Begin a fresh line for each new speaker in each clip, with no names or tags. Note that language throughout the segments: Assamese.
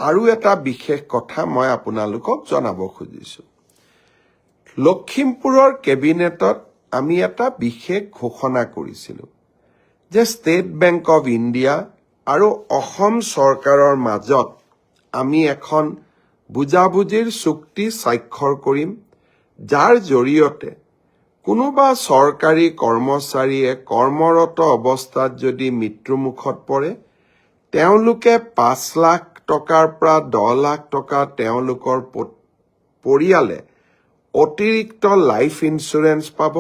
আৰু এটা বিশেষ কথা মই আপোনালোকক জনাব খুজিছো। লখিমপুৰৰ কেবিনেটত আমি এটা বিশেষ ঘোষণা কৰিছিলো যে ষ্টেট বেংক অৱ ইণ্ডিয়া আৰু অসম চৰকাৰৰ মাজত আমি এখন বুজাবুজিৰ চুক্তি স্বাক্ষৰ কৰিম, যাৰ জৰিয়তে কোনোবা চৰকাৰী কৰ্মচাৰীয়ে কৰ্মৰত অৱস্থাত যদি মৃত্যুমুখত পৰে, তেওঁলোকে 5 লাখ টকাৰ পৰা 10 লাখ টকা তেওঁলোকৰ পৰিয়ালে অতিৰিক্ত লাইফ ইন্সুৰেন্স পাব।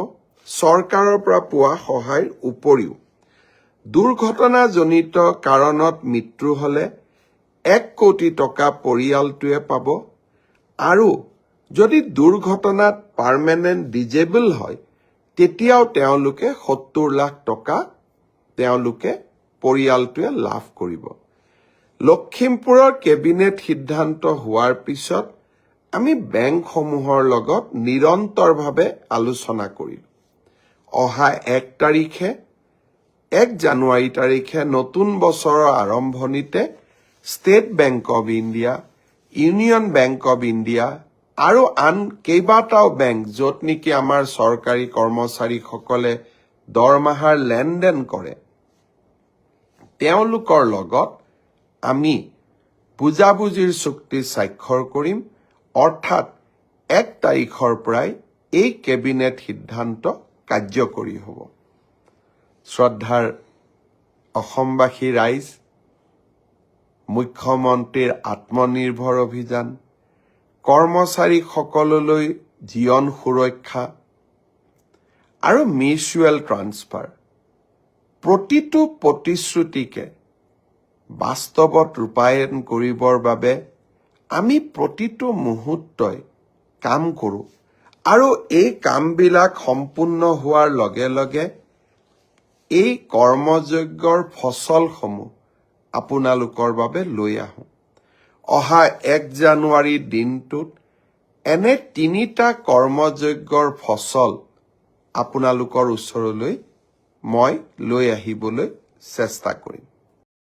চৰকাৰৰ পৰা পোৱা সহায়ৰ উপৰিও দুৰ্ঘটনাজনিত কাৰণত মৃত্যু হলে 1 কোটি টকা পৰিয়ালটোৱে পাব, আৰু যদি দুৰ্ঘটনাত পাৰ্মানেণ্ট ডিজেবল হয় তেতিয়াও তেওঁলোকে 70 লাখ টকা তেওঁলোকে পৰিয়ালটোৱে লাভ কৰিব। লখিমপুৰৰ কেবিনেট সিদ্ধান্ত হোৱাৰ পিছত আমি বেংকসমূহৰ লগত নিৰন্তৰভাৱে আলোচনা কৰিলো। অহা 1 জানুৱাৰী তাৰিখে নতুন বছৰৰ আৰম্ভণিতে state bank of India, union bank of India আৰু আন কেইবাটাও বেংক য'ত নেকি আমাৰ চৰকাৰী কৰ্মচাৰীসকলে দৰমহাৰ লেনদেন কৰে, তেওঁলোকৰ লগত আমি বুজাবুজিৰ চুক্তি স্বাক্ষৰ কৰিম। অৰ্থাৎ 1 তাৰিখৰ পৰাই এই কেবিনেট সিদ্ধান্ত কাৰ্যকৰী হ'ব। শ্ৰদ্ধাৰ অসমবাসী ৰাইজ, মুখ্যমন্ত্ৰীৰ আত্মনিৰ্ভৰ অভিযান, কৰ্মচাৰীসকললৈ জীৱন সুৰক্ষা আৰু মিউচুৱেল ট্ৰান্সফাৰ, প্ৰতিটো প্ৰতিশ্ৰুতিকে বাস্তৱত ৰূপায়ণ কৰিবৰ বাবে আমি প্ৰতিটো মুহূৰ্তই কাম কৰোঁ, আৰু এই কামবিলাক সম্পূৰ্ণ হোৱাৰ লগে লগে এই কৰ্মযজ্ঞৰ ফচলসমূহ আপোনালোকৰ বাবে লৈ আহোঁ। অহা 1 জানুৱাৰীৰ দিনটোত এনে 3টা কৰ্মযজ্ঞৰ ফচল আপোনালোকৰ ওচৰলৈ মই লৈ আহিবলৈ চেষ্টা কৰিম।